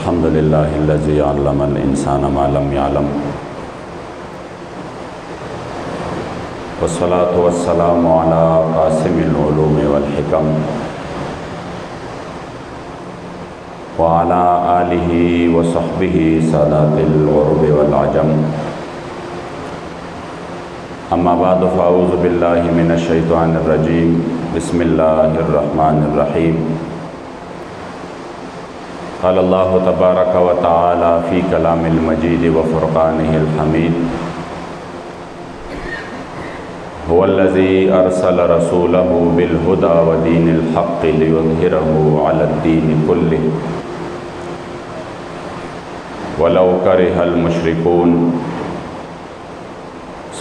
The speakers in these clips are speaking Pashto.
अल्हम्दुलिल्लाहिल्लज़ी अल्लमल इंसान मा लम यअलम वस्सलातु वस्सलामु अला क़ासिमिल उलूम वल हिकम व अला आलिहि व सहबिहि सादातिल उर्ब वल अजम। अम्मा बाद फ़अऊज़ु बिल्लाहि मिनश शैतानिर रजीम। बिस्मिल्लाहिर रहमानिर रहीम। क़ाल अल्लाहु तबारक व तआला फ़ी कलामिल मजीद व फ़ुरक़ानिहिल हमीद। हुवल्लज़ी अरसल रसूलहु बिल हुदा व दीनिल हक़्क़ि लियुज़हिरहु अलद्दीनि कुल्लिहि वलौ करिहल मुशरिकून।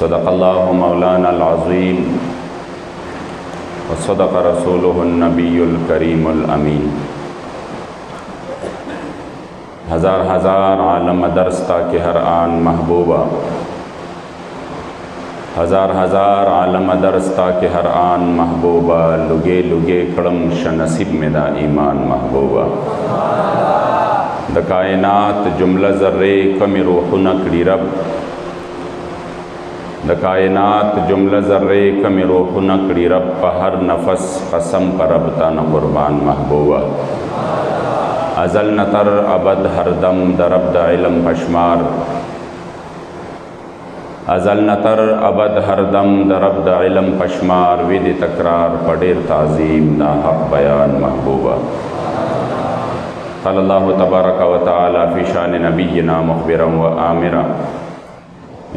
सदक़ल्लाहु मौलानल अज़ीम व सदक़ रसूलुहुन नबियुल करीमुल अमीन। हज़ार हज़ार आलम दरस्ता के हर आन महबूबा, हज़ार हज़ार आलम दरस्ता के हर आन महबूबा, लुगे लुगे कड़म शनसीब में दा ईमान महबूबा। द कायनात जुमला ज़र्रे कमी रूहुना कड़ी रब, द कायनात जुमला ज़र्रे कमी रूहुना कड़ी रब, हर नफस कसम पर रबता न कुर्बान महबूबा। अज़ल नतर अबद हरदम दरब द इल्म पशमार, अज़ल नतर अबद हरदम दरब द इल्म पशमार, विद तकरार पडेर ताज़ीम दा हक़ बयान महबूबा। क़ाल अल्लाहु तबारक व तआला फ़ी शान नबिय्यिना मुख़बिरन व आमिरा।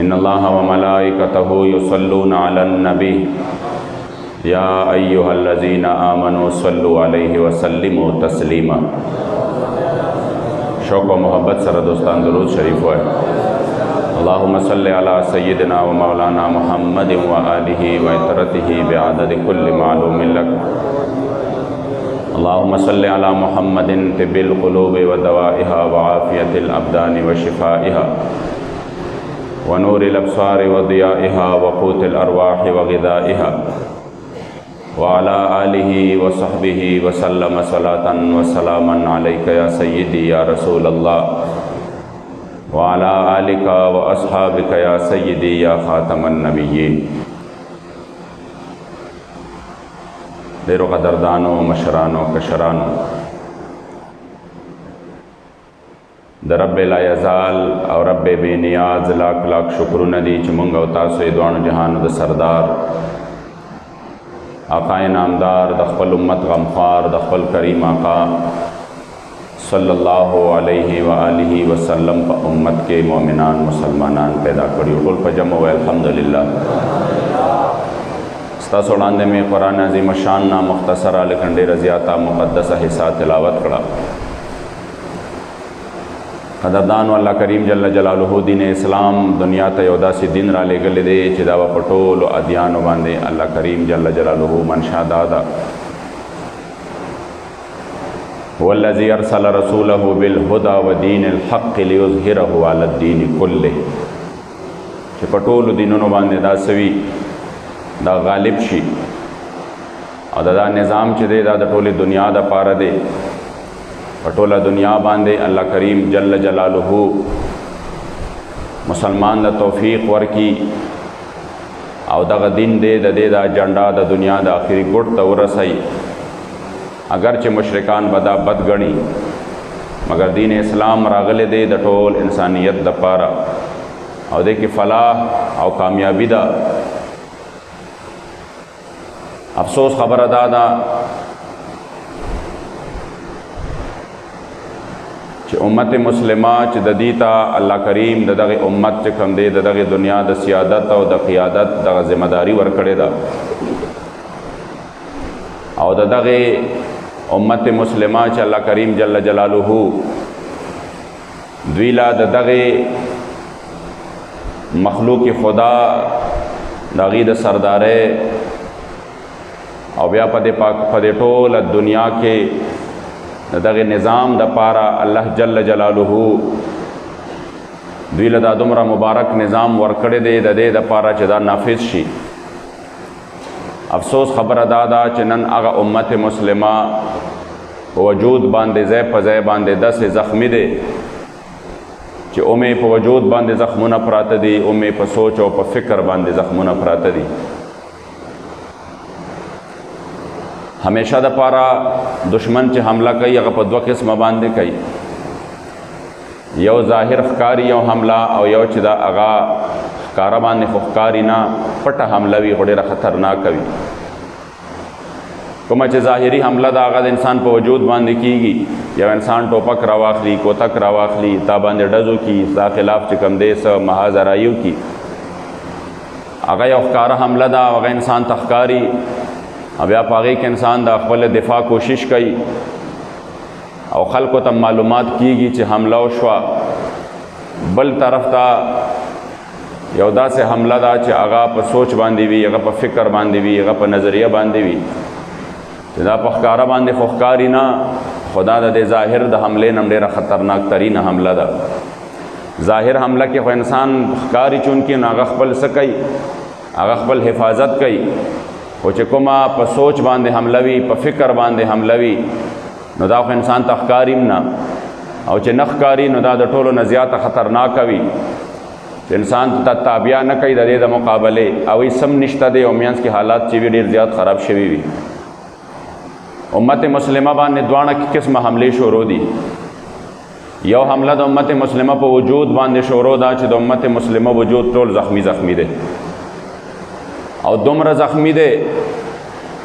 इन्नल्लाहा व मलाइकतहु युसल्लूना अलन नबी या अय्युहल्लज़ीना आमनू सल्लु अलैहि व सल्लिमू तस्लीमा। शौक़ व मोहब्बत सर दोस्तान दुरूद शरीफ है। अल्लाहुम्मा सल्लि अला सय्यिदिना व मौलाना मुहम्मदिन व आलिहि व इतरतिहि बिअददि कुल्लि मालूमिन लक। अल्लाहुम्मा सल्लि अला मुहम्मदिन तिब्बिल क़ुलूबि व दवाइहा व आफ़ियतिल अब्दानि व शिफ़ाइहा व नूरिल अब्सारि व दियाइहा व क़ूतिल अरवाहि व ग़िज़ाइहा व अला आलिहि व सहबिहि व सल्लम सलातन व सलामन अलैका या सय्यदी या रसूल अल्लाह व अला आलिका व अस्हाबिका या सय्यदी या ख़ातमन नबिय्यीन। देरो क़दरदानो मशरानो कशरानो द रब ला यज़ाल और रब बेनियाज लाख लाख शुक्र नदी चुमुंग अवतासो दुआन जहान द सरदार आक़ाए नामदार दख़ल उम्मत गमख़ार दख़ल करीम आक़ा सल्लल्लाहु अलैहि व आलिहि वसल्लम प उम्मत के मोमिनान मुसलमानान पैदा करी टोल पर जम हुआ अल्हम्दुलिल्लाह। सोड़ांदे में कुरान अज़ीम शान ना मुख्तसरा लेकिन ढेर ज़्यादा मुक़द्दस हिस्सा तिलावत करा। कदरदान अल्लाह करीम जल्ल जलालुहु दीन इस्लाम दुनिया त यौदा सी दिन रा ले गले दे चिदावा पटोल अदियान बांधे अल्लाह करीम जल्ल जलालुहु मनशा दादा। वल्लज़ी अरसल रसूलहु बिल हुदा व दीनिल हक़्क़ि लियुज़हिरहु अलद्दीनि कुल्लिहि। कि पटोल दीनों बांधे दा सवी दा गालिब शी और दा निज़ाम चे दे दा टोली दुनिया दा पार दे पटोला दुनिया बांधे अल्लाह करीम जल्ल जलालुहु मुसलमान दा तौफ़ीक़ वर्की और दा दिन दे दा झंडा दा दुनिया दा आखिरी गुट त उरसई। अगरचे मुशरिकान बदा बदगणी मगर दीन इस्लाम रागले दे द टोल इंसानियत द पारा और दे की फ़लाह और कामयाबी दा। अफसोस खबर अदादा च उम्मत मुस्लिमा च ददीता अल्लाह करीम ददगे उम्मत च कम दे ददगे दुनिया द सियादत और द क़ियादत द ज़िम्मेदारी वर करे दा और ददगे उम्मत मुस्लिमा च अल्लाह करीम जल्ल जलालुहु द्वीला ददगे मखलूक खुदा दागी द सरदारे और व्या पदे पाक पदे टोल दुनिया के दगे निज़ाम द पारा अल्लाह जल्ल जलालुहु द्वील दा दुमरा मुबारक निज़ाम वर्कड़े दे दे द पारा चदा नाफिज शी। अफसोस खबर अदादा चनन आगा उम्मत मुस्लिमा په وجود باندې ځای په ځای باندې داسې زخمی دی چې اومې په وجود باندې زخمونه پراته دي، اومې په سوچ او په فکر باندې زخمونه پراته دي. همیشه د پاره دشمن چې حمله کوي هغه په دوه قسمه باندې کوي، یو ظاهر ښکاري یو حمله، او یو چې دا هغه ښکاره باندې خو ښکاري نه، پټه حمله وي خو ډېره خطرناکه وي. کومه چې ظاهري حمله ده هغه د انسان په وجود باندې کیږي، یو انسان ټوپک راواخلي، کوتک راواخلي، تا باندې ډزو کی، ستا خلاف چې کوم دی څه محاذ رایو کی، هغه یو ښکاره حمله ده، هغه انسان ته ښکاري، بیا په هغې کې انسان د خپل دفاع کوشش کوي او خلکو ته معلومات کیږي چې حمله وشوه. بل طرف ته یو داسې حمله ده چې هغه په سوچ باندې وي، هغه په فکر باندې وي، هغه په نظریه باندې وي، چې دا په ښکاره باندې خو ښکاري نه، خو دا د ظاهر د حملې نه ډېره خطرناک ترینه حمله ده. ظاهر حمله کې خو انسان ښکاري چونکې نو هغه خپل څه کوي، هغه خپل حفاظت کوي، خو چې کومه په سوچ باندې حمله وي، په فکر باندې حمله وي، نو دا خو انسان ته ښکاري نه، او چې نه ښکاري نو دا د ټولو نه زیاته خطرناکه وي چې انسان ته تابع نه کوي د دې د مقابلې، او هیڅ هم نشته دی، او منځ کې حالات چې وي ډېر زیات خراب شوي وي. امت مسلمه باندې دواړه قسمه حملې شروع دي. یو حمله د امت مسلمه په وجود باندې شروع ده چې د امت مسلمه وجود ټول زخمی زخمی دی، او دومره زخمی دی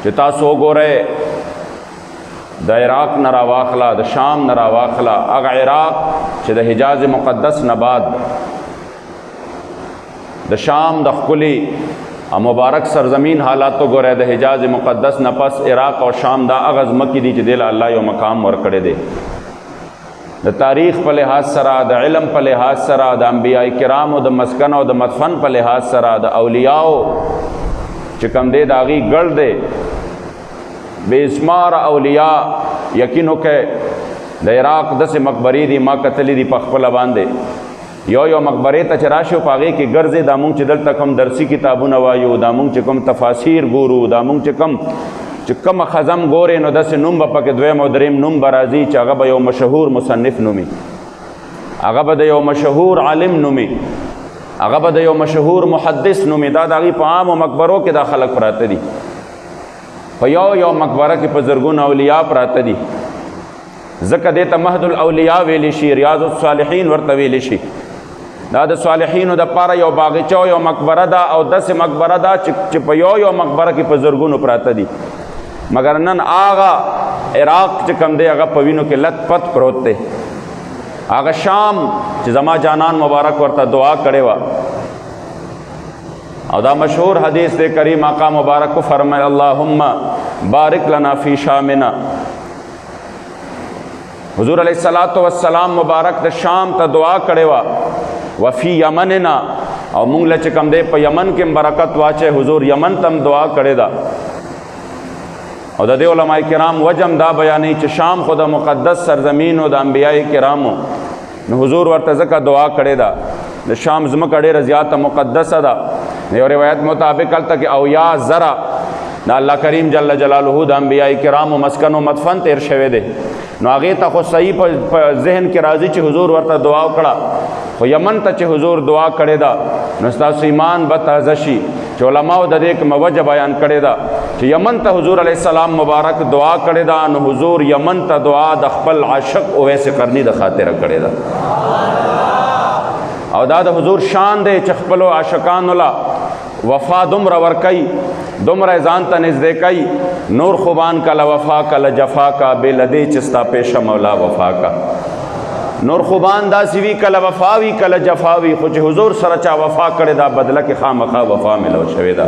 چې تاسو وګورئ د عراق نه راواخله، د شام نه راواخله، هغه عراق چې د حجاز مقدس نه بعد د شام د ښکلي مبارک سرزمین حالات وګورئ، د حجاز مقدس نه پس عراق او شام دا هغه ځمکې دي چې دې له الله یو مقام ورکړی دی. د تاریخ په لحاظ سره، د علم په لحاظ سره، د انبیاء کرامو د مسکن او د مدفن په لحاظ سره، د اولیاءو چې کوم دی د هغې ګړ دی، بې شماره اولیاء. یقین وکړئ د عراق داسې مقبرې دي ما کتلې دي په خپله باندې، یو مقبرې ته چې راشو په هغې کې ګرځې، دا مونږ چې دلته کوم درسي کتابونه وایو، دا مونږ چې کوم تفاسیر ګورو، دا مونږ چې کومه خزم ګورې، نو داسې نوم به پکې دویم او دریم نوم به راځي چې هغه به یو مشهور مصنف نومي، هغه به د یو مشهور عالم نومي، هغه به د یو مشهور محدث نومي. دا د هغې په عامو مقبرو کې دا خلک پراته دي، په یو مقبره کې په زرګونه اولیاء پراته دي، ځکه دې ته مهد الاولیاء ویلی شي، ریاض الصالحین ورته ویلی شي. دا د صالحینو دپاره یو باغچه او یو مقبره ده، او داسې مقبره ده چې په یو مقبره کې په زرګونو پراته دي. مګر نن هغه عراق چې کوم دی هغه په وینو کې لت پت پروت دی، هغه شام چې زما جانان مبارک ورته دعا کړې وه، او دا مشهور حدیث دی کریم آقا مبارک کو فرمائے اللہم بارک لنا فی شامنا. حضور علیہ السلام مبارک د شام ته دعا کړې وه، وفی یمننا، او مونږ له چې کوم دی په یمن کې برکت واچې، حضور یمن ته هم دعا کړې ده. او د دې علماء کرام وجم دا بیانوي چې شام خو د مقدس سرزمین او د انبیاء کرامو، نو حضور ورته ځکه دعا کړې ده. د شام ځمکه ډېره زیاته مقدسه ده، یو روایت مطابق هلته کې اویا زره د الله کریم جل جلاله د انبیاء کرامو مسکن و مدفن تیر شوی دی. نو هغې ته خو صحیح په ذهن کې راځي چې حضور ورته دعا وکړه، خو یمن ته چې حضور دعا کړې ده نو ستاسو ایمان به تازه شي چې علماو د دې کومه وجه بیان کړې ده چې یمن ته حضور علیه السلام مبارک دعا کړې ده، نو حضور یمن ته دعا د خپل عاشق اویس قرنی د خاطره کړې ده. او دا د حضور شان دی چې خپلو عاشقانو له وفا دومره ورکوي، دومره ځان ته نږدې کوي. نور خوبان کله وفا کله جفا کا، بې له دې چې ستا پیشه مولا وفا کا. نور خوبان داسې وي کله وفا وي کله جفا وي، خو چې حضور سره چا وفا کړې ده بدله کې خامخا وفا ملو شوې ده،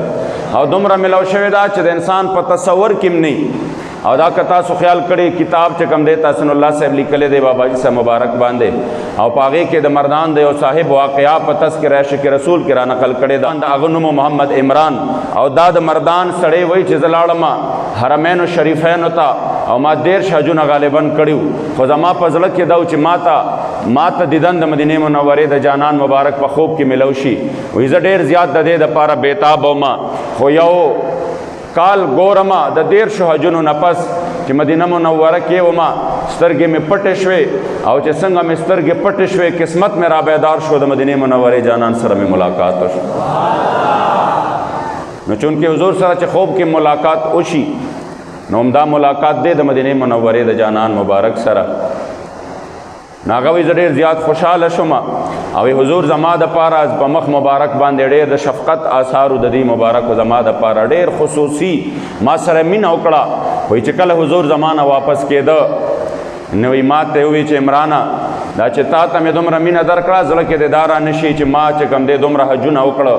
او دومره ملو شوې ده چې د انسان په تصور کې هم نه. او دا که تاسو خیال کړئ کتاب چې کوم دی تحسین الله صاحب لیکلی دی بابا جی صاحب مبارک باندې، او په هغې کې د مردان د یو صاحب واقعه په تذکره عشق رسول کې را نقل کړې ده. د هغه نوم محمد عمران، او دا د مردان سړی وایي چې زه لاړم حرمینو شریفینو ته، او ما 13 حجونه غالبا کړي، خو زما په زړه کې دا و چې ما ته دیدن د مدینې منورې د جانان مبارک په خوب کې ملو شي. وایي زه ډېر زیات د دې دپاره بېتاب وم، خو یو کال ګورما د 13 حجونو نه پس چې چې مدینه منوره کې وما سترګې مې پټې شوې او چې څنګه مې سترګې پټې شوې قسمت مې را بیدار شو د مدینې منورې جانان سره مې ملاقات وشو. نو چونکې حضور سره چې خوب کې ملاقات وشي نو همدا ملاقات دی د مدینې منورې د جانان مبارک سره. نو هغه وایي زه ډېر زیات خوشحاله شوم او حضور زما دپاره په مخ مبارک باندې ډېر د شفقت آثارو د دې مبارکو زما دپاره ډېر خصوصي ما سره مینه وکړه. وایي چې کله حضور زما نه واپس کېده نو وایي ما ته وایي چې عمرانه دا چې تا ته مې دومره مینه درکړه زړه کې دې دا را نشي چې ما چې کوم دی دومره حجونه وکړه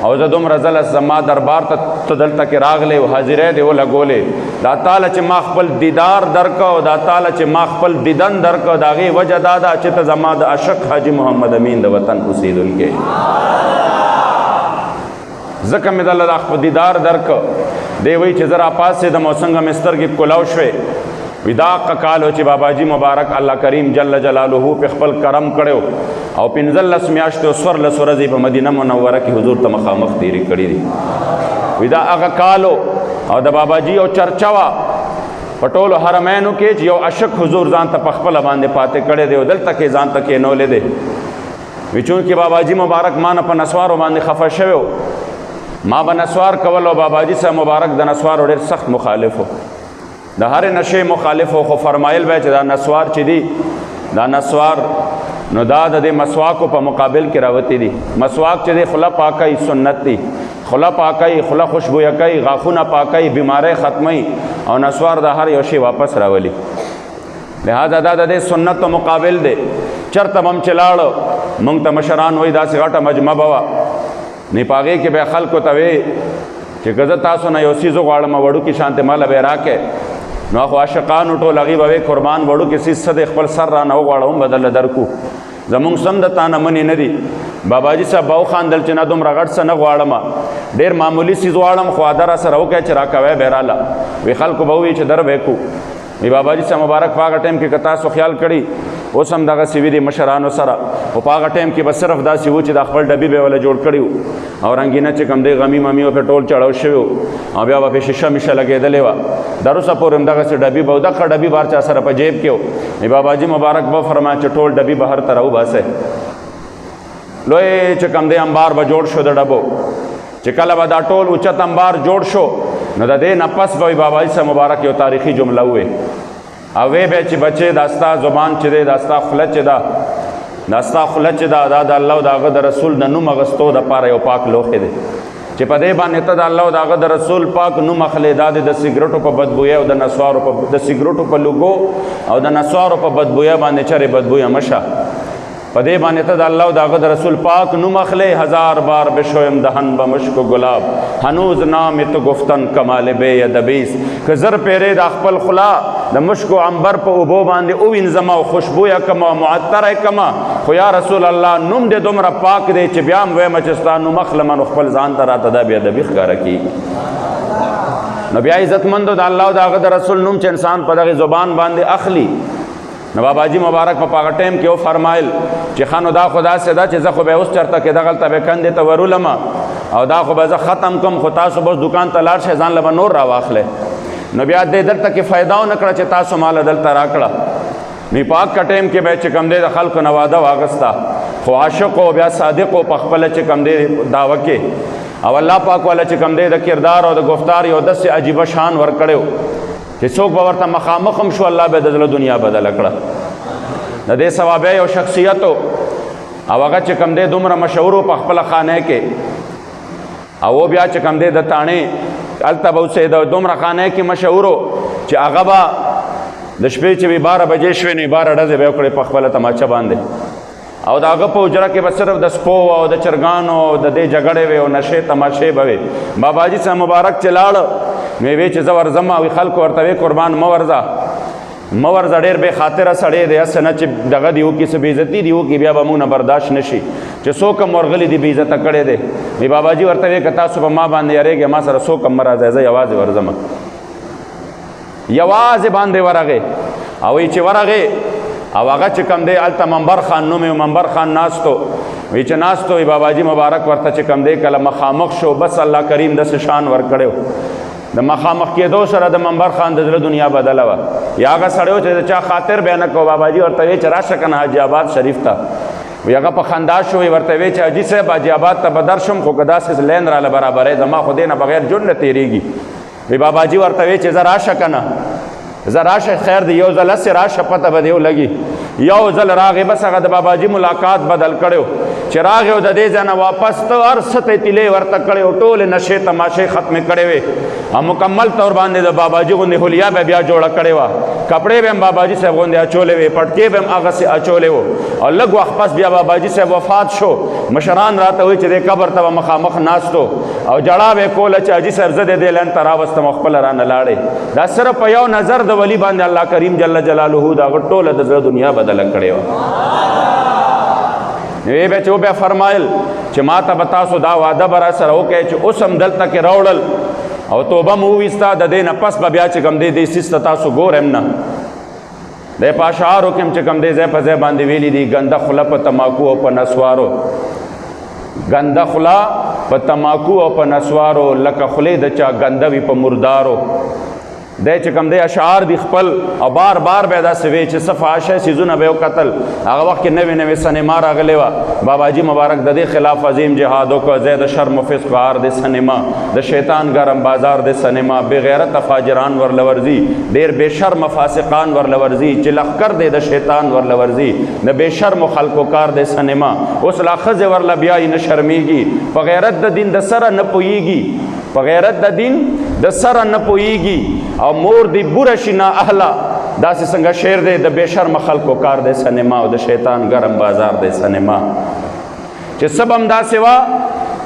او زه دومره ځله زما دربار ته دلته کې راغلی او حاضرۍ دې ولګولې دا تاله چې ما خپل دیدار درکړه او دا تاله چې ما خپل دیدن درکړه د هغې وجه دا ده چې ته زما د عاشق حاجي محمد امین د وطن اوسېدونکی ځکه مې دله دا خپل دیدار درکړه. دی وایي چې زه راپاڅېدم او څنګه مې سترګې کولاو شوې وی دا کال و چې باباجي مبارک الله کریم جل جلاله په خپل کرم کړو او 15 میاشتې او 14 ورځې په مدینه منوره کې حضور ته مخامخ تیری کړې دي. وی دا هغه کالو او د باباجي او چرچا وا په ټولو حرمینو کې چې یو عاشق حضور ځان ته په خپله باندې پاتې کړی دی او دلته کې ځان ته کېنولی دی. وی چونکې باباجي مبارک ما نه په نسوارو باندې خفه شوی و ما به نسوار کول او باباجي صاحب مبارک د نسوارو ډېر سخت مخالف و د هرې نشې مخالف و خو فرمایل به چې دا نسوار چې دي دا نسوار نو دا د دې مسواکو په مقابل کې راوتی دي. مسواک چې دی خوله پاکوي سنت دی خوله پاکوي خوله خوشبویه کوي غاښونه پاکوي بیماری ختموي او نسوار د هر یو شی واپس راولي. لہذا دا د دې سنت مقابل دی. چرته هم چې لاړو موږ ته مشران وایي داسې غټه مجمع به وه نه په هغې کې به خلکو ته وی چې که زه تاسو نه یو څیز وغواړم وړوکي شانتې ماله به یې راکې نو خو عاشقانو ټول هغې به وی قربان وړوکې څیز څه دی خپل سر رانه وغواړه هم به درله درکو زمونږ سم د تا نه منې نه دي. باباجي صاحب به وخاندل چې نه دومره غټ څه نه غواړم ډېر معمولي څیز غواړم خو اده را سره وکړئ چې راکوی به یې راله. وی خلکو به ووایي چې در به یې کو. وی باباجي صاحب مبارک په هغه ټایم کې که تاسو خیال کړي اوس هم دغسې وي دي مشرانو سره خو په هغه ټایم کې به صرف داسې و چې دا خپل ډبي به وله جوړ کړي وو او رنګینه چې کوم دی غمی ممی و پې ټول چړاو شوي وو او بیا به پې شیشه میشه لګېدلې وه در اوسه پورې هم دغسې ډبي به دغه ډبي به هر چا سره په جیب کې و. باباجي مبارک به فرمایه چې ټول ډبي به هر ته راوباسئ. لوی چې کوم دی امبار به جوړ شو د ډبو چې کله به دا ټول اوچت امبار جوړ شو نو د دې نه پس به باباجي صاحب مبارک یو تاریخي جمله ووې او وی به چې بچې دا ستا زبان چې دی دا ستا خوله چې ده دا ستا خوله چې ده دا د الله او د هغه د رسول د نوم اخیستو دپاره یو پاک لوښی دی چې په دې باندې ته د الله او د هغه د رسول پاک نوم اخلې دا د سګرټو په بدبویه او د نسوارو په د سګرټو په لوګو او د نسوارو په بدبویه باندې چرې بدبویه مشه په دې باندې ته د الله او د هغه د رسول پاک نوم اخلې 1000 بار بشویم دهن به مشک و گلاب هنوز نام تو گفتن کمال بے ادبیس که زر پیرې د خپل خلا د مشک و عنبر په اوبو باندې ووینځم او خوشبویه کما معطره کما خو یا رسول الله نوم دې دومره پاک دی چې بیا هم ویمه چې ستا نوم اخلم نو خپل ځان ته راته دا بې ادبي ښکاره کېږي. نو بیا عزتمندو د الله او د هغه د رسول نوم چې انسان په دغې زبان باندې اخلي نو باباجي مبارک په هغه ټایم کې وفرمایل چې ښه نو دا خو داسې ده چې زه خو به اوس چېرته کې دغلته به کندې ته ورولم او دا خو به زه ختم کړم خو تاسو به اوس دکان ته لاړ شئ ځان له به نور راواخلئ. نو بیا دې دلته کې فایده ونه کړه چې تاسو ماله دلته راکړه. نو په هغه ټایم کې به چې کوم دی د خلکو نه واده واغسته خو عاشق او بیا صادق او په خپله چې کوم دی دعوه کې او الله پاک والا چې کوم دی د کردار او د گفتار یو داسې عجیبه شان ورکړی و چې څوک به ورته مخامخ هم شو الله به د زړه دنیا بدله کړه. د دې ثوابه یو شخصیت او هغه چې کوم دی دومره مشهور په خپله خانه کې او بیا چې کوم دی د تاڼې هلته به اوسېده دومره خانه کې مشهور چې هغه به د شپې چې 12 بجې شوې نو 12 ډزې به یې وکړې په خپله تماچه باندې او د هغه په حجره کې به صرف د سپو او د چرګانو د دې جګړې وې او نشې تماشې به وې. باباجي صاحب مبارک چې لاړه نو یې وی چې زه ورځم او خلکو ورته وی قربان مه ورځه ډېر بې خاطره سړی دی هسې نه چې دغه دې وکړي څه بېعزتي دې وکړي بیا به موږ نه برداشت نه شي چې څوک هم ورغلي دي بېعزته کړی دی. وی باباجي ورته وی که تاسو به ما باندې یارېږئ ما سره څوک هم مه راځئ زه یوازې ورځم. یوازې باندې ورغې او وی چې ورغې او هغه چې کوم دی هلته منبر خان نوم یې منبر خان ناستو وی چې ناستو وی باباجي مبارک ورته چې کوم دی کله مخامخ شو بس الله کریم داسې شان ورکړی د مخامخ کېدو سره د منبر خان د زړه دنیا بدله وه یا هغه سړی و چې د چا خاطر بیا نه کو باباجي ورته وی چې راشه که نه حاجي آباد شریف ته وی هغه په خندا شو ورته وی چې حاجي صاحب حاجي آباد ته به درشم خو که داسې لین راله برابرې زما خو دې نه بغیر ژوند نه تېرېږي وی باباجي ورته وی چې زه راشه که نه زه راشه خیر دی یو ځل هسې راشه پته به دې ولګي یو ځل راغې بس هغه د باباجي ملاقات بدل کړی چې راغې او د دې ځای نه واپس ته هر څه ته تیلې ورته کړې او ټولې نشې تماشې ختمې کړې وې او مکمل طور باندې د باباجي غوندې حلیا به بیا جوړه کړې وه کپړې به هم باباجي صاحب غوندې اچولې وې پټکې به هم هغسې اچولې وو او لږ وخت پس بیا باباجي صاحب وفات شو مشران راته وایي چې دې قبر ته به مخامخ ناستو او جړا به یې کوله چې حاجي صاحب زه دې لین ته راوستم او خپله رانه لاړې دا صرف په یو نظر د ولی باندې الله کریم جل جلاله د هغه ټوله د زړه دنیا بدله کړې وه نو به چې بیا فرمایل چې ما ته به تاسو دا واده به را سره وکړئ چې اوس هم دلته کې راوړل او توبه مو وویسته د دې نه پس به بیا چې کوم دی دې سیس ته تاسو ګورم نه دی په اشعارو کې هم چې کوم دی ځای په ځای باندې ویلي دي ګنده خوله په تماکو او په نسوارو ګنده خوله په تماکو او په نسوارو لکه خولې د چا ګنده وي په مردارو دی چې کوم دی اشعار دی خپل او بار بار به داسې وی چې څه فحاشه څیزونه به یې وکتل هغه وخت کې نوې نوې سنما راغلې وه باباجي مبارک د دې خلاف عظیم جهاد وکړ ځای د شرم و فسق غار د سنما د شیطان ګرم بازار د سنما بېغیرته فاجران ورله ورځي ډېر بې شرمه فاسقان ورله ورځي چې لښکر دی د شیطان ورله ورځي د بې شرمو خلکو کار د سنما اوس لا ښځې ورله بیایي نه شرمېږي په غیرت د دین د سره نه پوهېږي په غیرت د دین د سره نه پوهېږي او مور دی بوره شي نا اهله داسې څنګه شعر دی د بې شرمه خلکو کار دی سنما او د شیطان ګرم بازار دی سنما چې سب هم داسې وه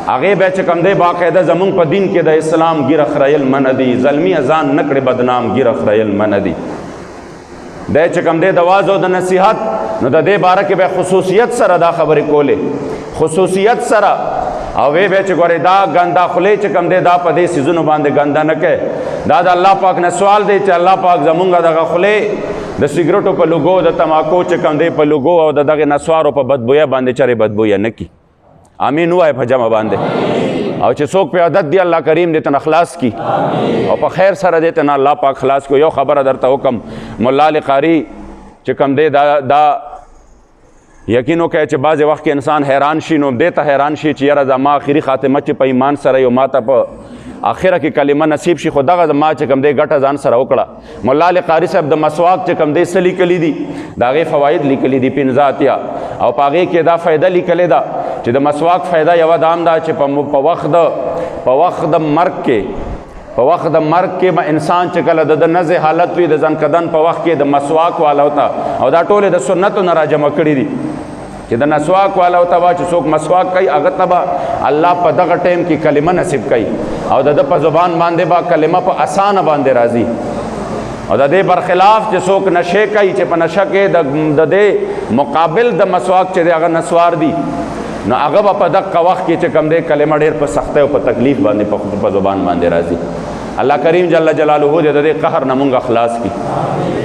هغې بیا چې کوم دی باقاعده زمونږ په دین کې د اسلام ګیره خریل منع دي زلمی ځان نه کړې بدنام ګیره خریل منع دي دی چې کوم دی د واز او د نصیحت نو د دې باره کې بیا خصوصیت سره دا خبرې کولې خصوصیت سره او وی به چې ګورې دا ګنده خولې چې کوم دی دا په دې څیزونو باندې ګنده نه کوي دا د الله پاک نه سوال دی چې الله پاک زمونږ دغه خولې د سګرټو په لوګو د تماکو چې کوم دی په لوګو او د دغې نسوارو په بدبویه باندې چرې بدبویه نه کي امین ووایه په جمع باندې او چې څوک په عادت دی الله کریم دې ته خلاص کی او په خیر سره دې ته الله پاک خلاص کو یو خبره درته وکم مولا علی قاری چې کوم دی دا یقین وکړئ چې بعضې وخت کې انسان حیران شي نو دې ته حیران شي چې یاره زما آخري خاتمه چې په ایمان سره یو ما ته په آخره کې کلمه نصیب شي خو دغه ما چې کوم دی ګټه ځان سره وکړه مولا علی قاري صاحب د مسواک چې کوم دی څه لیکلي دي د هغې فواید لیکلي دي 15 اتیا او په هغې کې دا فایده لیکلې ده چې د مسواک فایده یوه دا هم ده چې په وخت د مرګ کې په وخت د مرګ کې به انسان چې کله د نزع حالت وي د ځنکدن په وخت کې د مسواک والا ته او دا ټولې د سنتو نه راجمع کړي دي چې د مسواک والا ته به چې څوک مسواک کوي هغه ته به الله په دغه ټایم کې کلمه نصیب کوي او د ده په زبان باندې به کلمه په اسانه باندې راځي او د دې برخلاف چې څوک نشې کوي چې په نشه کې د دې مقابل د مسواک چې دی هغه نسوار دي نو هغه به په دغه وخت کې چې کوم دی کلمه ډېر په سختۍ او په تکلیف باندې په زبان باندې راځي الله کریم جل جلاله دې د دې قهر نه مونږ خلاص کړي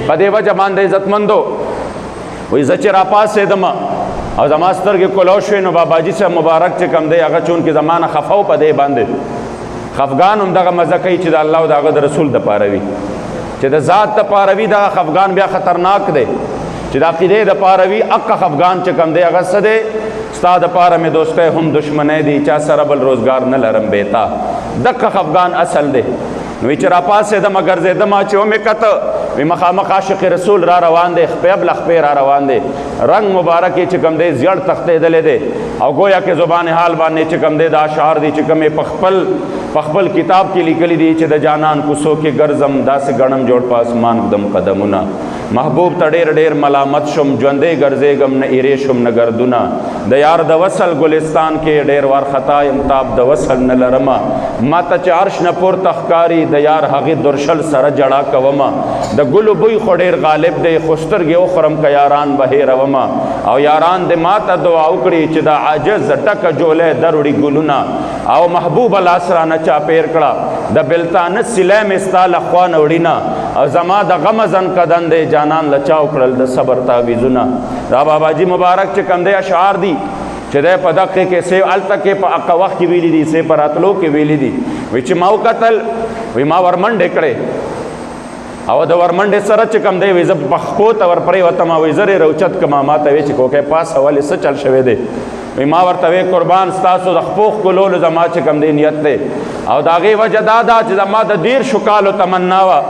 په دې وجه باندې عزتمندو وایي زه چې راپاڅېدم او زما سترګې کولو شوې نو باباجي صاحب مبارک چې کوم دی هغه چونکې زما نه خفه و په دې باندې خفګان هم دغه مزه کوي چې د الله او د هغه د رسول دپاره وي چې د ذات دپاره وي دغه خفګان بیا خطرناک دی چې د عقیدې دپاره وي اقه خفګان چې کوم دی هغه څه دی ستا دپاره مې دوستی هم دشمنی دی چا سره بل روزګار نه لرم بیتا دقه خفګان اصل دی نو وی چې راپاڅېدم ګرځېدم چې ومې کته وی مخامخ عاشق رسول را روان دی خپې اب لخپې را روان دی رنگ مبارک چې کوم دی زیړ تښتېدلی دی او گویا کې زبان حال باندې چې کوم دی دا اشعار دی چې کوم یې په خپل کتاب کې لیکلی دی چې د جانان کوڅو کې ګرځم داسې ګڼم جوړ په اسمان ږدم قدمونه محبوب ته ډېر ډېر ملامت شم ژوندی ګرځېږم نه ایرې شم نه ګردونه د یار د وصل ګلستان کې ډېر وارخطا یم تاب د وصل نه لرمه ما ته چې عرش نه پورته ښکاري د یار هغې درشل سره جړا کومه د ګلو بوی خو ډېر غالب دی خو سترګې وخورم که یاران به هېرومه او یاران دې ما ته دعا وکړي چې د عاجز ډکه جولی دروړي ګلونه او محبوبه لاس رانه چاپېر کړه د بلتانه سیلی مې ستا له خوا نه وړینه او زما د غمه زنکدن دی جانان له چا وکړل د صبر تعویذونه دا باباجي مبارک چې کوم دی اشعار دي چې دی په دقې کې سی هلته کې په هغه وخت کې ویلي دي سی په راتلو کې ویلي دي وایي چې ما وکتل وایي ما ورمنډې کړې او د ورمنډې سره چې کوم دی وایي زه په خپو ته ورپرېوتم وایي زر یې راوچت کړم ما ته وایي چې کوکې پاس ولې څه چل شوی دی وایي ما ورته وایي قربان ستاسو د خپو ښکلولو زما چې کوم دی نیت دی او د هغې وجه دا ده چې زما د 13 کالو تمنا وه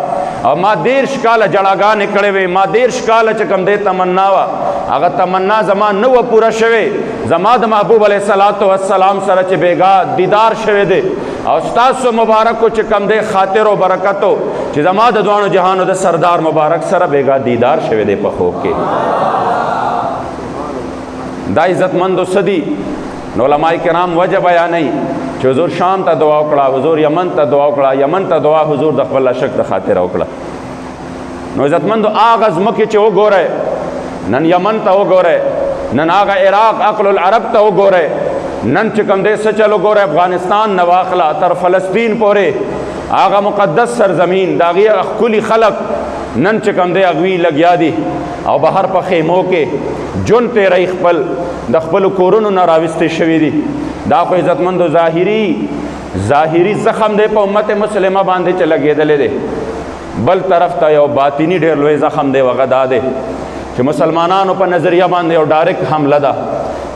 او ما 13 کاله جړاګانې کړې وې ما 13 کاله چې کوم دی تمنا وه هغه تمنا زما نه وه پوره شوې زما د محبوب علیه الصلاة والسلام سره چې بیګا دیدار شوی دی او ستاسو مبارکو چې کوم دی خاطر و برکتو چې زما د دوانو جهانو د سردار مبارک سره بیګا دیدار شوی دی په خوب کې دا عزتمندو صدی نو علماء کرام وجه بیانوي چې حضور شام ته دعا وکړه حضور یمن ته دعا وکړه یمن ته دعا حضور د خپل عشق د خاطره وکړه نو عزتمندو هغه ځمکې چې وګورئ نن یمن ته وګورئ نن هغه عراق عقل العرب ته وګورئ نن چې کوم دی څه چل وګورئ افغانستان نه واخله تر فلسطین پورې هغه مقدس سرزمین د هغې ښکلي خلق نن چې کوم دی هغوی لګیا دي او بهر په خیمو کې جون تیری خپل د خپلو کورونو نه راوستې شوي دي دا خو عزتمندو ظاهري زخم دی په امت مسلمه باندې چې لګېدلی دی بل طرف ته یو باطني ډېر لوی زخم دی هغه دا دی چې مسلمانانو په نظریه باندې یو ډایرکټ حمله ده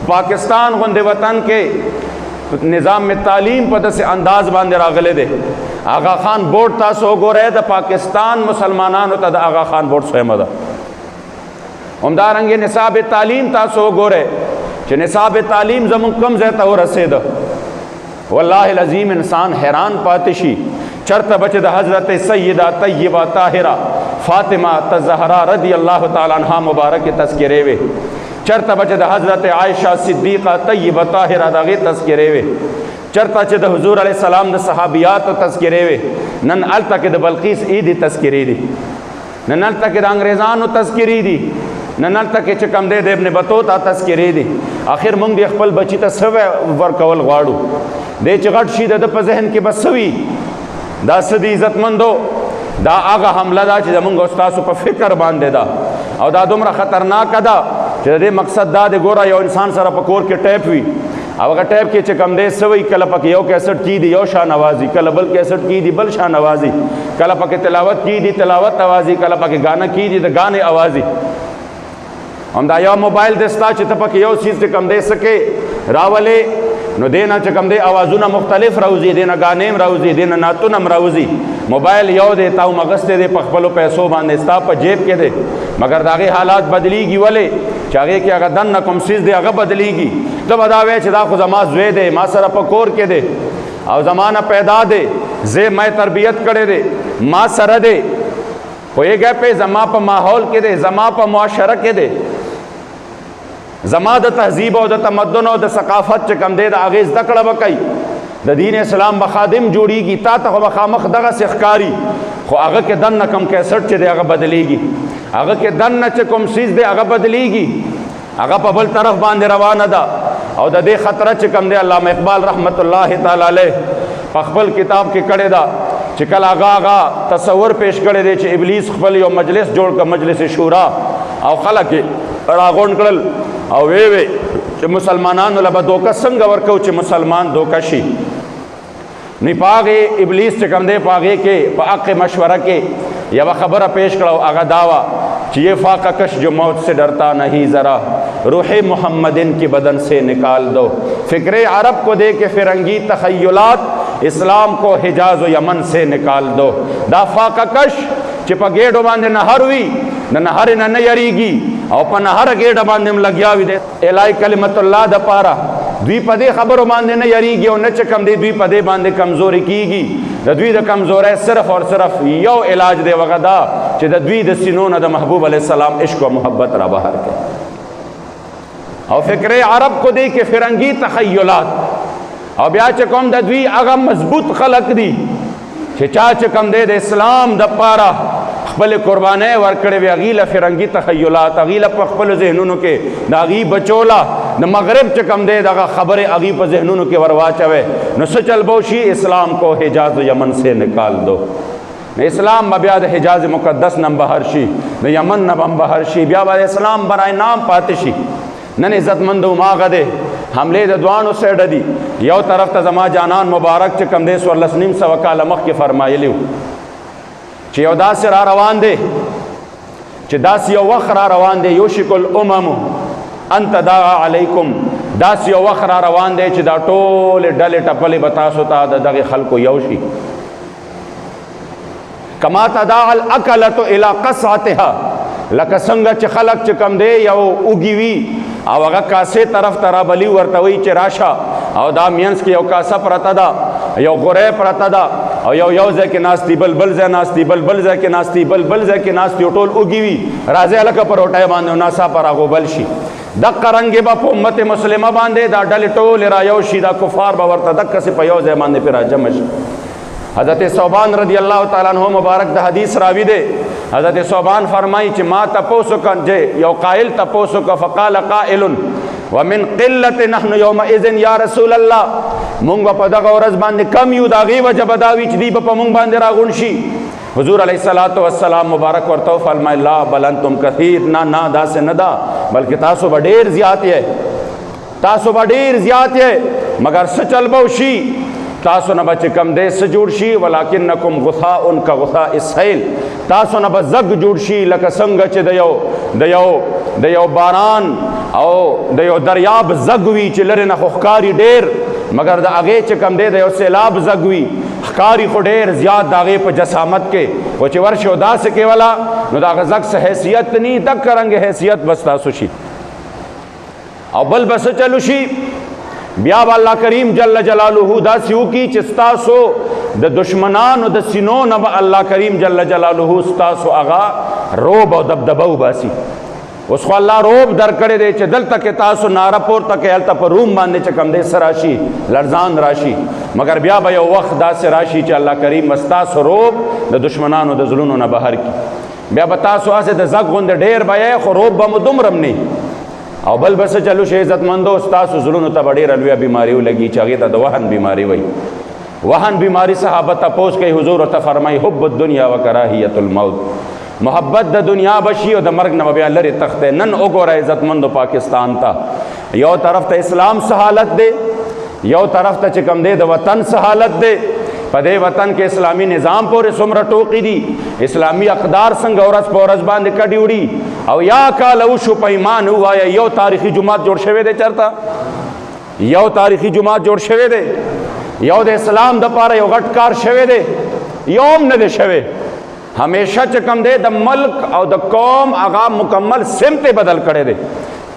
پاکستان غوندې وطن کې نظام تعلیم په داسې انداز باندې راغلی دی آغا خان بورډ تاسو وګورئ د پاکستان مسلمانانو ته د آغا خان بورډ سویمه ده همدارنګې نصاب تعلیم تاسو وګورئ چې نصاب تعلیم زمونږ کم ځای ته ورسېده والله العظیم انسان حیران پاتې شي چرته بچ د حضرت سیدہ طیبہ طاہرہ فاطمہ الزہرا رضی اللہ تعالی عنہا مبارک تذکرے وے چرته بچ د حضرت عائشہ صدیقہ طیبہ طاہرہ دغه تذکرے وے چرته چې د حضور علیہ السلام د صحابیات تذکرے وے نن الته کې د بلقیس عید تذکرې دي نن الته کې د انګریزانو تذکرې دي نن الته کې چې کم دی د ابن بطوطه تذکرې دي آخر موږ د خپل بچی ته څه ورکول غواړو دی چې غټ شي د په ذهن کې بس وي دا سدي عزتمندو دا هغه حمله ده چې زمونږ استاسو په فکر باندې ده او دا دومره خطرناکه ده چې د دې مقصد دا دی ګوره یو انسان سره په کور کې ټیپ وي او هغه ټیپ کې چې کم دی څه وي کله پکې یو کیسټ کیږي یو شاه نوازي کله بل کیسټ کیږي بل شاه نوازي کله پکې تلاوت کیږي تلاوت اوازي کله پکې غانا کیږي د غانې اوازي هم دا یو موبایل دستا چې ته پکې یو چیز ته کم دی سکے راولې نو دینا چې کم دی اوازونه مختلف راوځي دینا غانې راوځي دینا ناتونه راوځي موبایل یو دی تاو مغسته دی په خپلو پیسو باندې ستا په جیب کې دی مگر د هغې حالات بدلیږي ولې چې هغې کې هغه دننه کوم څیز دی هغه بدلیږي ته به دا وایې چې دا خو زما زوی دی ما سره په کور کې دی او زما نه پیدا دی زه ما تربیت کړی دی ما سره دی پوهېږئ پې زما په ماحول کې دی زما په معاشره کې دی زما د تهذیب او د تمدن او د ثقافت چې کم دی د هغې زده کړه به کوي د دین اسلام به خادم جوړیږي تا ته خو به خامخ دغسې ښکاري خو هغه کې دننه کوم کیسټ چې دی هغه بدلیږي هغه کې دننه چې کوم څیز دی هغه بدلیږي هغه په بل طرف باندې روانه ده او د دې خطره چې کوم دی علامه اقبال رحمت الله تعالی علیه په خپل کتاب کې کړی ده چې کله هغه تصور پیش کړی دی چې ابلیس خپل یو مجلس جوړ کړ مجلس شورا او خلک یې راغونډ کړل او وی چې مسلمانانو له به دوکه څنګه ورکو چې مسلمان دوکه شي نو په هغې ابلیس چې کوم دی په هغې کې په حق مشوره کې یوه خبره پیش کړه او هغه دا وه چې یہ فاقہ کش جو موت سے ڈرتا نہیں ذرا روح محمدن کی بدن سے نکال دو فکر عرب کو دے کے فرنگی تخیلات اسلام کو حجاز و یمن سے نکال دو دا فاقہ کش چې په ګېډو باندې نهر وي د نهرې نه نه یریږي او په نهره ګېډه باندې هم لګیا وي د الهي کلمت الله دپاره دوی په دې خبرو باندې نه یریږي او نه چې کم دی دوی په دې باندې کمزوري کیږي د دوی د کمزورۍ صرف اور صرف یو علاج دی هغه دا چې د دوی د سینو نه د محبوب علیه السلام عشق و محبت را بهر کړي او فکر عرب کو دی کې فرنگی تخیلات او بیا چې کوم د دوی هغه مضبوط خلق دي چې چا چې کوم دی د اسلام دپاره خپل قربانۍ ورکړې وي هغې له فرنګي تخیلات هغې له په خپلو ذهنونو کې د هغې بچوله د مغرب چې کوم دی دغه خبرې هغې په ذهنونو کې ور واچوئ نو څه چل به وشي اسلام کو حجاز و یمن سے نکال دو اسلام به بیا د حجاز مقدس نه بهر شي د یمن نه به بهر شي بیا به اسلام برای نام پاتې شي نن عزتمندو هماغه دی حملې د دوانو سیډه دي. یو طرف ته زما جانان مبارک چې کم دی 14.5 کاله مخکې فرمایلی و چې یو داسې را روان دی چې داسې یو وخت را روان دی یوشک الامم ان تداعى علیکم، داسې یو وخت را روان دی چې دا ټولې ډلې ټپلې به تاسو ته د دغې خلکو یو شي. کما تداعى الاکلة الى قصعتها، لکه څنګه چې خلک چې کم دی یو اوږي وي او هغه کاسې طرف ته رابلي ورته وایي چې راشه، او دا مینس کې یو کاسه پرته ده، یو غوری پرته ده، او یو ځای کې ناستي، بل ځای ناستي، بل ځای کې ناستي، بل ځای کې ناستي، ټول اوږي وي. راځئ هلکه په روټۍ باندې ناڅاپه راغوبل شي. دقه رنګې به په امت مسلمه باندې دا ډلې ټولې را یو شي، دا کفار به ورته دقسې په یو ځای باندې پرې راجمع شي. حضرت ثوبان رضی الله تعالی عنہ مبارک د حدیث راوی دی. حضرت ثوبان فرمائی چې ما تپوسو کړ، یو قائل تپوسو کړ، فقال قائل ومن قلة نحن یومئذ یا رسول الله، مونږ په دغه ورځ باندې کم یو، د هغې وجه به دا وي چې دوی به په مونږ باندې راغونډ شي. حضور علیه الصلاۃ والسلام مبارک ورته فرمایي لا بل انتم کثیر، نه داسې نه ده، بلکې تاسو به ډېر زیات یې، تاسو به ډېر زیات یې، مګر څه چل به وشي تاسو نه به چې کم دی څه جوړ شي، ولکنکم غثاء کغثاء السیل، تاسو نه به زګ جوړ شي لکه څنګه چې د یو باران او د یو دریاب زګ وي چې لرې نه خو ښکاري ډېر، مګر د هغې چې کم دی د یو سیلاب زګ وي، ښکاري خو ډېر زیات د هغې په جسامت کې، خو چې ورشي او داسې کې ولا نو د هغه زګ څه حیثیت نی، دقه رنګې حیثیت بس تاسو شي. او بل به څه چلو شي، بیا به الله کریم جل جلاله داسې وکړي چې ستاسو د دشمنانو د سینو نه به الله کریم جل جلاله ستاسو هغه روب او دبدبه وباسي. اوس خو الله روب درکړی دی چې دلته کې تاسو ناره پورته کوئ، هلته په روم باندې چې کم دی څه راشي، لړزان راشي، مګر بیا به یو وخت داسې راشي چې الله کریم به ستاسو روب د دشمنانو د زړونو نه بهر کړي. بیا به تاسو هسې د زګ غوندې ډېر به یې، خو روب به مو دومره هم نه. او بل به څه چلو شي عزتمندو، ستاسو زړونو ته به ډېره لویه بیماري ولګي چې هغې ته د وهن بیماري وایي. وهن بیماري صحابه تپوس کوي، حضور ورته فرمایي حب الدنیا و کراهیت الموت، محبت د دنیا بشي او د مرګ نه بیا لرې تخته. نن وګوره عزتمندو پاکستان ته، یو طرف ته اسلام څه حالت دی، یو طرف ته چې کم دی د وطن څه حالت دی. په دې وطن کې اسلامي نظام پورې څومره ټوقې دي، اسلامي اقدار څنګه ورځ په ورځ باندې کډې وړي. او یا کاله وشو په ایمان ووایه یو تاریخي جومات جوړ شوی دی، چېرته یو تاریخي جومات جوړ شوی دی، یو د اسلام دپاره یو غټ کار شوی دی، یو هم نه دی شوی. همیشه چې کم دی د ملک او د قوم هغه مکمل سمت بدل کړی دی،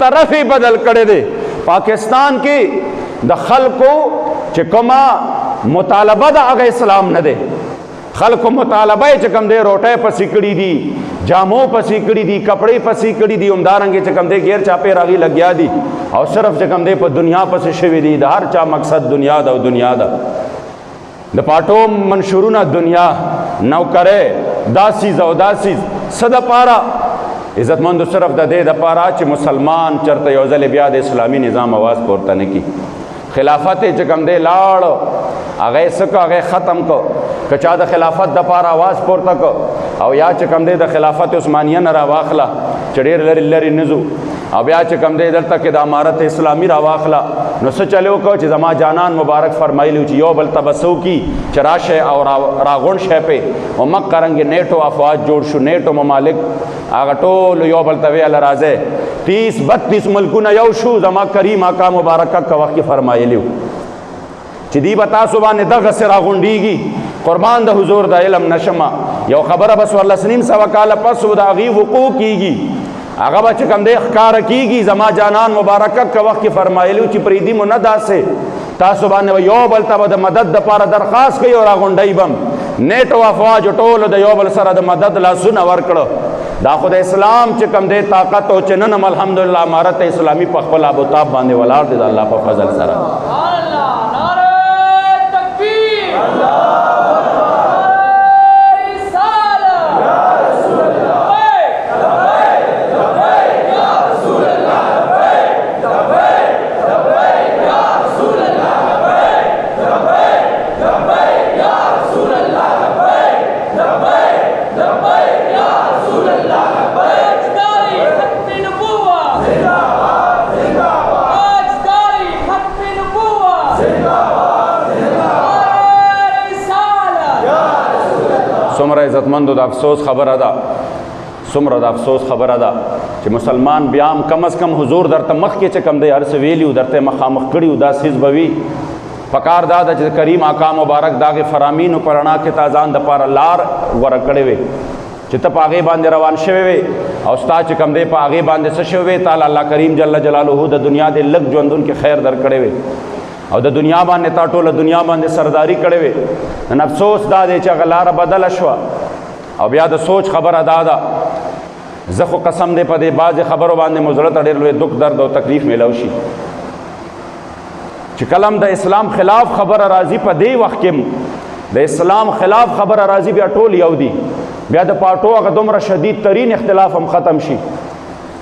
طرف بدل کړی دی. پاکستان کې د خلکو چې کومه مطالبه ده هغه اسلام نه دی. خلکو مطالبه چې کم دی روټۍ پسې کړي دي، جامو پسې کړي دي، کپړې پسې کړي دي، همدارنګې چې کم دی غیر چاپې راغي لګیا دي، او صرف چې کم دی په دنیا پسې شوي دي. د هر چا مقصد دنیا ده او دنیا ده. د پاټو منشورونه دنیا، نوکرۍ، دا سیز او دا سیز، څه دپاره عزتمندو؟ صرف د دې دپاره چې مسلمان چېرته یو ځلې بیا د اسلامي نظام اواز پورته نه کړي. خلافت یې چې کم دی لاړ، هغه یې څه کړه، هغه یې ختم کړه. که چا د خلافت دپاره اواز پورته کړه، او یا چې کم دی د خلافت عثمانیه نه راواخله چې ډېر لرې لرې نه ځو، او بیا چې کم دی دلته کې د امارت اسلامي راواخله، نو څه چلې وکړه چې زما جانان مبارک فرمایلي چې یو بل ته به څه وکړي چې راشئ او راغونډ شئ پې. او مکه رنګې نیټو افواج جوړ شو، نیټو ممالک هغه ټولو یو بل ته ویله راځئ. 30-32 ملکونه یو شو. زما کریم آقا مبارک که وخت کې فرمایلي و چې دی به تاسو باندې دغسې راغونډېږي. قربان د حضور د علم نشمه، یو خبره به 14.5 کاله پس د هغې وقوع کېږي، هغه به چې کوم دی ښکاره کېږي. زما جانان مبارکه که وخت کې فرمایلي چې پرېږدي مو نه داسې، تاسو باندې به یو بل ته به د مدد دپاره درخواست کوي او راغونډوي به نیټو افواجو ټولو د یو بل سره د مدد لاسونه ورکړه. دا خو د اسلام چې کوم دی طاقت او چې نن هم الحمدلله امارت اسلامي په خپل آبوتاب باندې ولاړ دی د الله په فضل سره. عزتمندو د افسوس خبره ده، څومره د افسوس خبره ده چې مسلمان بیا هم کم از کم حضور درته مخکې چې کم دی هر څه ویلي و درته مخامخ کړي و دا څیز به وي. پکار دا ده چې کریم آقا مبارک د هغې فرامینو په رڼا کې تا ځان دپاره لار غوره کړې وې چې ته په هغې باندې روان شوی وې او ستا چې کم دی په هغې باندې څه شوی وې تعالی الله کریم جل جلاله د دنیا د لږ ژوندون کې خیر در کړی وې او د دنیا باندې تا ټوله دنیا باندې سرداری کړې وې. نن افسوس دا دی چې هغه لاره بدله شوه او بیا د سوچ خبره دا ده. زه خو قسم دی په دې بعضې خبرو باندې مو زړه ته ډېر لوی دک درد او تکلیف میلاو شي چې کله هم د اسلام خلاف خبره راځي په دې وخت کې د اسلام خلاف خبره راځي بیا ټول یو دي، بیا د پاټو هغه دومره شدید ترین اختلاف هم ختم شي.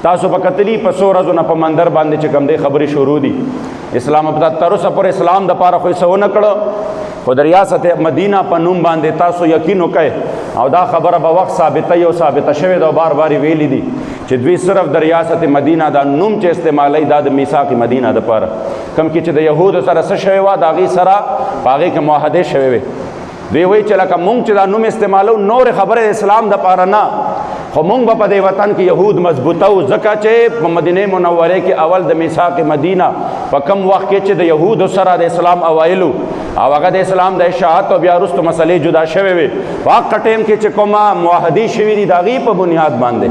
تاسو په کتلي په څو ورځو نه په مندر باندې چې کوم دی خبرې شروع دي. اسلام ابتدا تر اوسه پورې اسلام دپاره خو یې څه ونه کړه، خو د ریاست مدینه په نوم باندې تاسو یقین وکئ او دا خبره به وخت ثابته او ثابته شوې ده او بار بار یې ویلي دي چې دوی صرف د ریاست مدینه دا نوم چې استعمالوي دا د میثاق مدینه دپاره کوم کې چې د یهودو سره څه شوی وه د هغې سره په هغې کې معاهدې شوې وې. دوی وایي چې لکه مونږ چې دا نوم استعمالو نورې خبرې د اسلام دپاره نه، خو مونږ به په دې وطن کې یهود مضبوطه و ځکه چې په مدینه منورې کې اول د میثاق مدینه په کم وخت کې چې د یهودو سره د اسلام اوایلو او هغه د اسلام د اشاعت او بیا وروسته مسلې جدا شوې وې په هغه ټایم کې چې کومه معاهدې شوي دي د هغې په بنیاد باندې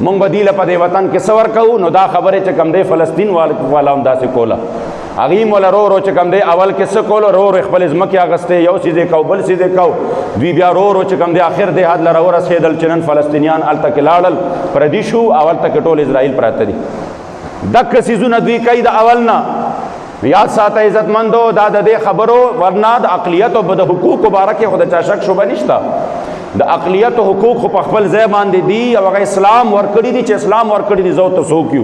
مونږ به دې له په دې وطن کې څه ورکوو. نو دا خبرې چې کوم دی فلسطین والا هم داسې کوله، هغې هم وله رو چې کوم دی اول کې څه کولو رو خپلې ځمکې اخیستې یو څیز یې کو بل څیز یې کو، دوی بیا رو چې کوم دی آخر دې حد له راورسېدل چې نن فلسطینیان هلته کې لاړل پردي شو او هلته کې ټول اسرائیل پراته دي. دقه څیزونه دوی کوي د اول نه. یاد ساته عزتمندو دا د دې خبرو ورنه د اقلیت او د حقوقو باره کې خو د چا شک شبه نشته. د اقلیت او حقوق خو په خپل ځای باندې دي او هغه اسلام ورکړي دي چې اسلام ورکړي دي زه ورته څوک یو.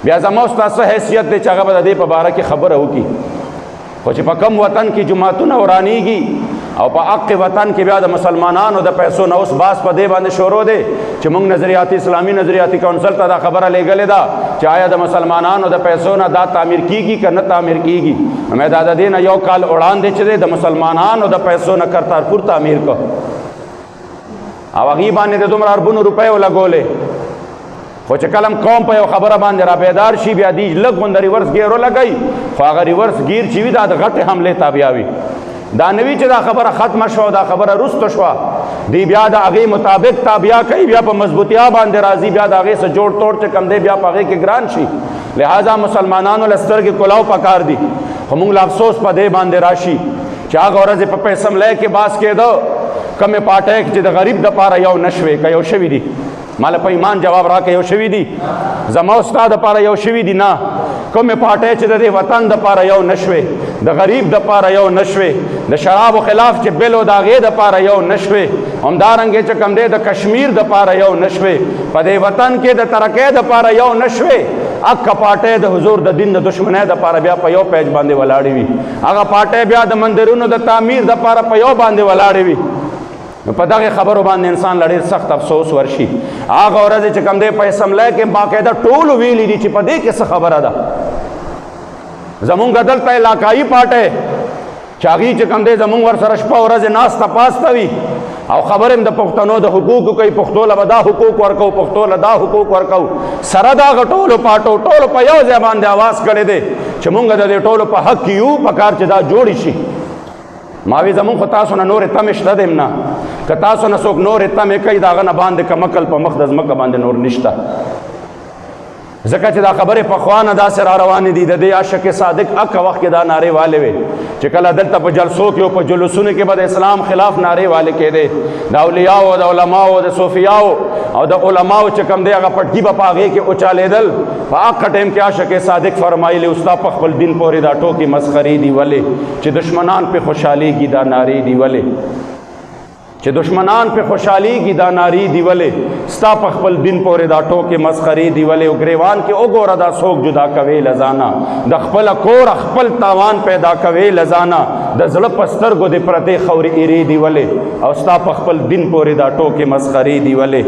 بیا زما ستاسو حیثیت دی چې هغه به د دې په باره کې خبره وکړي، خو چې په کم وطن کې جماعتونه ورانیږي او په حق وطن کې بیا د مسلمانانو د پیسو نه اوس باس په دې باندې شروع دی چې موږ نظریاتي اسلامي نظریاتي کونسل ته دا خبره لیږلې ده چې آیا د مسلمانانو د پیسو نه دا تعمیر کیږي که نه تعمیر کیږي. مې دا د دې نه یو کال وړاندې چې دی د مسلمانانو د پیسو نه کرتارپور تعمیر کو او هغې باندې د دومره اربونو روپیو لګولې، خو چې کلم قوم په یو خبره باندې را بیدار شي بیا دی لږ غونده ریورس ګیر ولګوي، خو هغه ریورس ګیر چې وي دا د غټې حملې تابع وي. دا نه وي چې دا خبره ختمه شوه دا خبره رسته شوه، دی بیا د هغې مطابق تابع کوي، بیا په مضبوطیا باندې راځي، بیا د هغې څه جوړ توړ چې کم دی بیا په هغې کې ګران شي. لہذا مسلمانانو له سترګې کلاو پکار دي، خو موږ له افسوس په دې باندې راشي چې هغه ورځې په پیسملی کې باس کېده کمې پاټۍ چې د غریب دپاره یو نه شوې که یو شوي دي ماله په ایمان جواب راکړه یو شوي دي زما او ستا دپاره یو شوي دي نه کومې پاټۍ چې د دې وطن دپاره یو نه شوې د غریب دپاره یو نه شوې د شرابو خلاف چې بل و د هغې دپاره یو نه شوې همدارنګې چې کوم دی د کشمیر دپاره یو نه شوې په دې وطن کې د ترقۍ دپاره یو نه شوې اکه پاټۍ د حضور د دین د دشمنۍ دپاره بیا په یو پیج باندې ولاړې وي هغه پاټۍ بیا د مندرونو د تعمیر دپاره په یو باندې ولاړې وي په دغه خبرو باندې انسان لړ سخت افسوس ورشي هغه ورځ چې کوم دی په اسمبلی کې باقاعده ټول ویلي دي چې په دې کې څه خبره ده زمونږ دلته علاقایي پاټۍ چې هغې چې کوم دی زمونږ ورسره شپه ورځې ناسته پاسته وي او خبر هم د پښتنو د حقوقو کوي پښتو له به دا حقوق ورکو پښتو له دا حقوق ورکو سره د هغه ټولو پاټو ټولو په یو ځای باندې اواز کړی دی چې مونږ د دې ټولو په حق کې یو په کار چې دا جوړې شي ما وی زمونږ خو تاسو نه نورې تمې شته دی نه که تاسو نه څوک نورې تمې کوي د هغه نه باندې کمکل په مخ د ځمکه باندې نور نشته ځکه چې دا خبرې پخوا نه داسې را روانې دي د دې عاشق صادق اکه وخت کې دا نارې والې وې چې کله دلته په جلسو کې او په جلوسونو کې به د اسلام خلاف نارې والې کېدې د اولیاو د علماو د صوفیاو او د علماو چې کوم دی هغه پټکي به په هغې کې اوچالېدل په هغه ټایم کې عاشق صادق فرمایلی استا په خپل دین پورې دا ټوکې مسخرې دي ولې چې دشمنان پې خوشحالېږي دا نارې دي ولې چې دشمنان په خوشحاليږي دا ناری دی ولې ستا په خپل دین پورې دا ټوکې مسخرې دی ولې او ګریوان کې وګوره دا څوک جدا کوي لزانا د خپل کور خپل تاوان پیدا کوي لزانا د زړه په سترګو د پرتې خورې ایرې دی ولې او ستا په خپل دین پورې دا ټوکې مسخرې دی ولې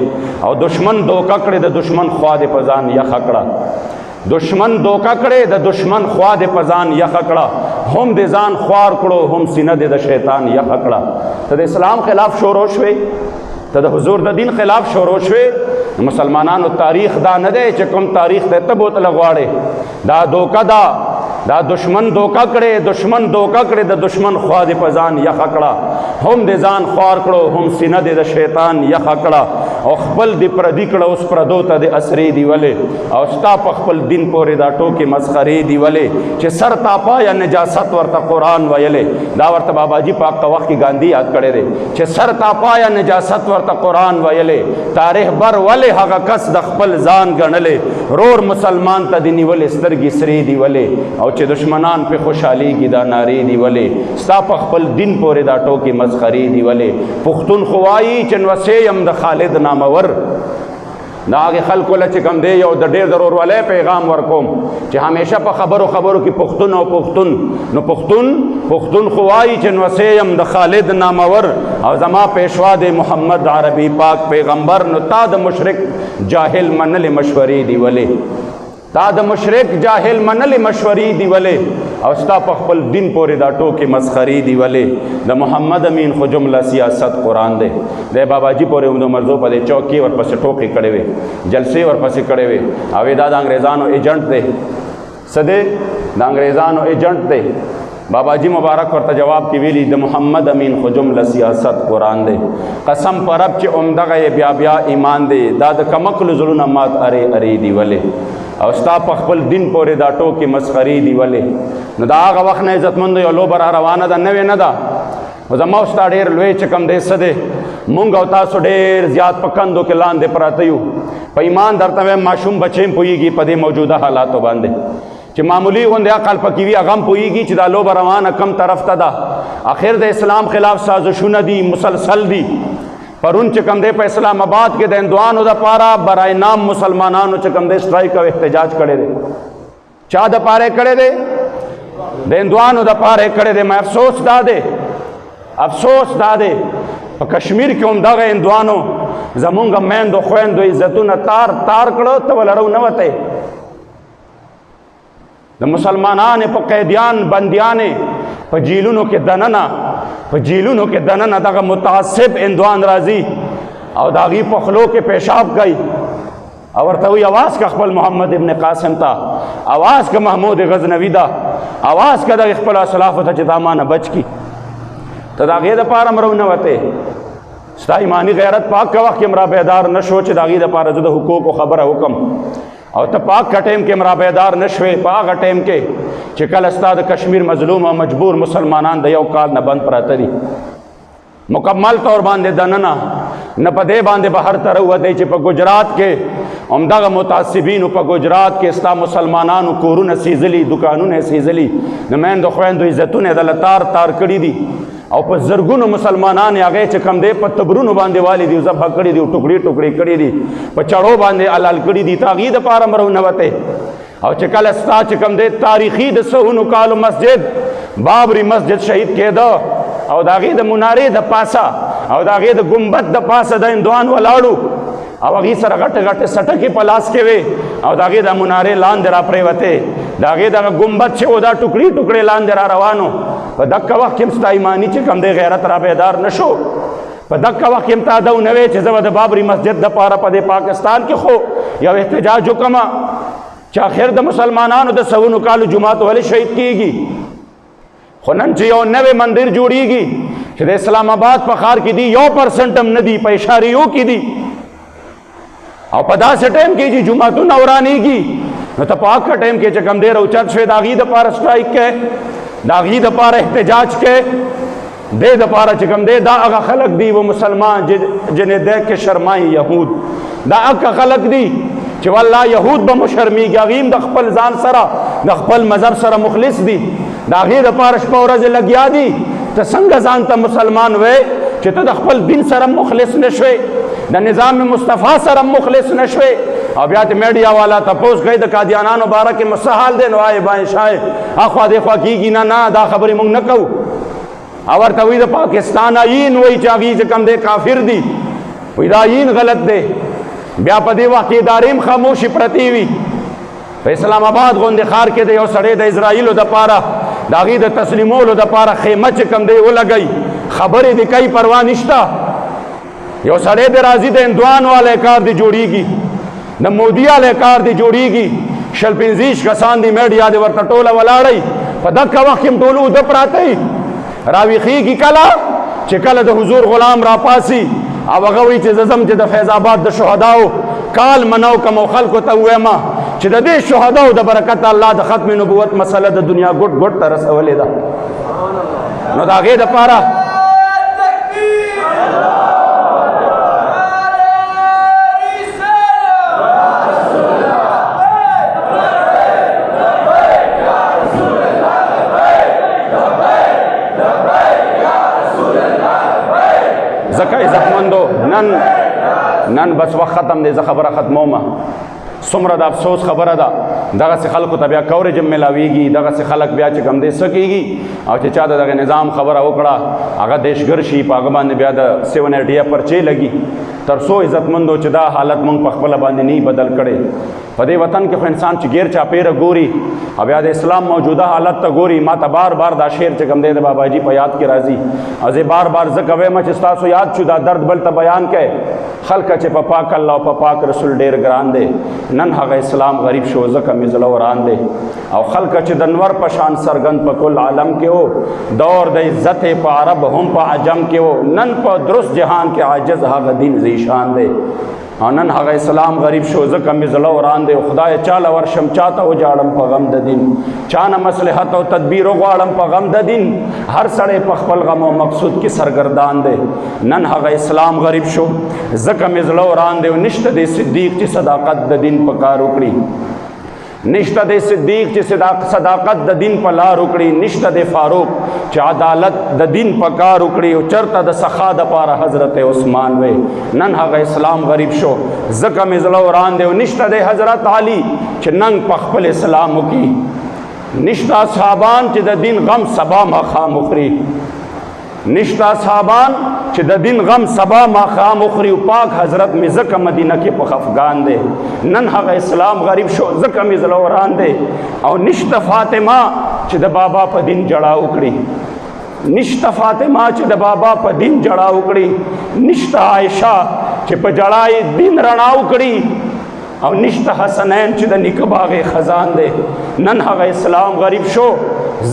او دشمن دوکه کړې د دشمن خوا دې په ځان یخه کړه دشمن دوکه کړې د دشمن خوا دې په ځان یخه کړه هم دې ځان خوار کړو هم سینه دې د شیطان یخه کړه ته د اسلام خلاف شروع شوې، ته د حضور د دین خلاف شروع شوې. مسلمانانو تاریخ دا نه دی چې کوم تاریخ ته ته بوتله غواړې، دا دوکه ده، دا دشمن دوکه کړې، دشمن دوکه کړې، د دشمن خوا دې په ځان یخه کړه، هم دې ځان خوار کړو، هم سینه دې د شیطان یخه کړه، او خپل دې پردي کړه، اوس پردو ته دې اسرې دی ولې، او ستا په خپل دین پورې دا ټوکې مسخرې دی ولې چې سر تاپا یا نجاست ورته قرآن ویلې. دا ورته باباجي پاک په وخت کې ګاندھی یاد کړی دی چې سر تاپا یا نجاست ورته قرآن ویلې. تاریخ بر ولې هغه کس د خپل ځان ګڼلې، رور مسلمان ته دې نیولې سترګې سرې دی ولې، او چې دشمنان په خوشحاليږي دا نارې دی ولې، ستا په خپل دین پورې دا ټوکې مسخرې دی ولې. پښتون خو وایي چې نوسې یم د خالد نامور. دا هغې خلکو له چې کوم دی یو د ډېر ضروروالی پیغام ورکوم چې همیشه په خبرو کې پښتون او پښتون، نو پښتون خو وایي چې نوسې یم د خالد نامور او زما پیشوا دی محمد عربي پاک پیغمبر. نو تا د مشرک جاهل منلې مشورې دی ولې، تا د مشرک جاهل منلې مشورې دی ولې، او ستا په خپل دین پورې دا ټوکې مسخرې دی ولې. د محمد امین خو جمله سیاست قرآن دی، د باباجي پورې عمدو مرزو په دې چوکې ورپسې ټوکې کړې وې، جلسې ورپسې کړې وې، او دا د انګریزانو ایجنټ دی. څه دی؟ د انګریزانو ایجنټ دی. باباجی مبارک ورته جواب کې ویلي د محمد امین خو جمله سیاست قرآن دی. قسم پر رب چې عمدغه بیا ایمان دی، دا د کمقل زړونه مات ارې دی ولې، او ستا په خپل دین پورې دا ټوکې مسخرې دی ولې. نو دا هغه وخت نه عزتمندو یو لوبه را روانه ده، نوې نه ده. خو زما او ستا ډېر لوی چې کوم دی څه دی، مونږ او تاسو ډېر زیات په کندو کې لاندې پراته یو. په ایمان درته وایم ماشوم بچې هم پوهېږي په دې موجوده حالاتو باندې چې معمولی غوندې عقل پکې وي، هغه هم پوهېږي چې دا لوبه روانه کم طرف ته ده. آخر د اسلام خلاف سازشونه دي، مسلسل دي. پرون چې کوم دی په اسلام آباد کې د هندوانو دپاره برای نام مسلمانانو چې کوم دی سټرایک او احتجاج کړی دی. چا دپاره کړی دی؟ د هندوانو دپاره کړی دی. مې افسوس دا دی په کشمیر کې هم دغه هندوانو زمونږ میندو خویندو عزتونه تار کړو، ته ولرو نه وتی. د مسلمانانې په قیدیان بندیانې په جیلونو کې دننه دغه متعصب هندوان راځي او د هغې په خلو کې پیشاب کوي، او ورته وایي اواز که خپل محمد ابن قاسم ته، اواز که محمود غزنوي ده، اواز که دغې خپلو اسلافو ته چې دا ما نه بچ کي. ته د هغې دپاره هم راونوتې. ستا ایماني غیرت پاک که وخت کې مرا بیدار نه شو چې د هغې دپاره زه د حقوقو خبره وکړم، او ته پاک کا ټیم کې مرا بیدار نه شوې. په هغه ټیم کې چې کله ستا د کشمیر مظلوم او مجبور مسلمانان د یو کال نه بند پراته دي، مکمل طور باندې دننه نه په دې باندې بهر ته راووتی چې په ګجرات کې همدغه متعصبینو په ګجرات کې ستا مسلمانانو کورونه سیزلي، دکانونه سیزلي، د میندو خویندو عزتونه یې دله تار کړي دي، او په زرګونو مسلمانان هغې چې کوم دی په تبرونو باندې والي دي، ذبح کړي دي، ټوکړي کړي دي، په چړو باندې حلال کړي دي. ته هغې دپاره هم راونوتی. او چې کله ستا چې کوم دی تاریخي د سهونو کالو مسجد بابري مسجد شهید کېده، او د هغې د منارې د پاسه او د هغې د ګمبد د پاسه د هندوان ولاړو، او هغې سره غټې سټکې په لاس کې وې، او د هغې د منارې لاندې را پرېوتې، د هغې دغه ګمبد چې و دا ټوکړي لاندې را روانو. په دغه وخت کې هم ستا ایماني چې کوم دی غیرت را بیدار نه شو. په دغه وخت کې هم تا دا ونه وی چې زه به د بابري مسجد دپاره په دې پاکستان کې خو یو احتجاج وکړمه چې آخر د مسلمانانو د سوونو کالو جماعت ولې شهید کېږي. خو نن چې یو نوی مندر جوړیږي چې د اسلام آباد په ښار کې دي 1% هم نه دي، په اشاریو کې دي، او په داسې ټایم کې چې جماعتونه ورانېږي، نو ته په هغه ټایم کې چې کوم دی راوچت شوې د هغې دپاره سټرایک کوې، د هغې دپاره احتجاج کوې، دې دپاره چې کوم دی دا هغه خلک دي و مسلمان جنې دیکھ کے شرمائیں یهود، دا هغه خلک دي چې والله یهود به مو شرمېږي، هغې هم د خپل ځان سره د خپل مذهب سره مخلص دي، د هغې دپاره شپه ورځې لګیا دي. ته څنګه ځان ته مسلمان وې چې ته د خپل دین سره مخلص نه شوې، د نظام مصطفی سره مخلص نه شوې، او بیا ته میډیا والا تپوس کوي د قادیانانو باره کې څه حال دی، نو وایې باین شای اخوا دېخوا کېږي، نه دا خبرې موږ نه کوو. او ورته وایي د پاکستان آیین وایي چې هغې چې کوم دی کافر دي، وایي دا آیین غلط دی. بیا په دې وخت کې ادارې هم خاموشي پرتې وي. په اسلام آباد غوندې ښار کې د یو سړی د اسرائیلو دپاره د هغې د تسلیمولو دپاره خیمه چې کوم دی ولګوي، خبرې دې کوي پروا نشته. یو سړی دې راځي د هندوان والی کار دې جوړیږي، د مودي والی کار دې جوړیږي، شل پنځه کسان دې میډیا دې ورته ټوله ولاړئ، په دغه وخت کې هم ټول اوده پراته وي. راویښېږي کله چې کله د حضور غلام راپاسي او هغه وایي چې زه ځم چې د فیض آباد د شهداو کال منو کم او خلکو ته ووایم چې د دې شهداو د برکت الله د ختم نبوت مسله د دنیا ګوټ ګوټ ته رسولې ده. نو د هغې دپاره ځکه عزتمندو نن بس وخت ختم دی، زه خبره ختمومه. څومره د افسوس خبره ده، دغسې خلکو ته بیا کوریج هم میلاویږي، دغسې خلک بیا چې کوم دی څه کېږي او چې چا د دغه نظام خبره وکړه هغه دیشګر شي، په هغه باندې بیا د 780 پرچې لګي. تر څو عزتمندو چې دا حالت مونږ په خپله باندې نه بدل کړی. په دې وطن کې خو انسان چې غیر چاپیره ګوري او بیا د اسلام موجوده حالت ته ګوري، ما ته بار بار دا شعر چې کوم دی د باباجي په یاد کې راځي او زه بار بار ځکه وایم چې ستاسو یاد شو دا درد بل ته بیان کړئ. خلکه چې په پاک الله او په پاک رسول ډېر ګران دی، نن هغه اسلام غریب شو ځکه مې زړه وران دی. او خلکه چې د نور په شان سرګند په کل عالم کې و، دور د عزت په عرب هم په عجم کې و، نن په درست جهان کې عاجز هغه دین ذیشان دی. او نن هغه اسلام غریب شو ځکه مې زړه وران دی. خدای چاله ورشم چاته وجاړم په غم د دین، چانه مصلحت او تدبیر وغواړم په غم د دین. هر سړی په خپل غم او مقصود کې سرګردان دی. نن هغه اسلام غریب شو ځکه مې زړه وران دی. نشته د صدیق چې صداقت د دین په کار وکړي، نشته د صدیق چې صداقت د دین په لار وکړي، نشته د فاروق چې عدالت د دین په کار وکړي، او چرته د سخا دپاره حضرت عثمان وی. نن هغه اسلام غریب شو ځکه مې زړه وران دی. نشته د حضرت علي چې ننګ په خپل اسلام وکړي، نشته اصحابان چې د دین غم سبا ماښام وخوري، نشته اصحابان چې د دین غم سبا ماښام وخوري. او پاک حضرت مې ځکه مدینه کې په خفګان دی. نن هغه اسلام غریب شو ځکه مې زړه وران دی. او نشته فاطمه چې د بابا په دین جړا وکړي، نشته فاطمه چې د بابا په دین جړا وکړي، نشته عایشه چې په جړا یې دین رڼا وکړي، او نشته حسنین چې د نیکه باغ خزان دی. نن هغه اسلام غریب شو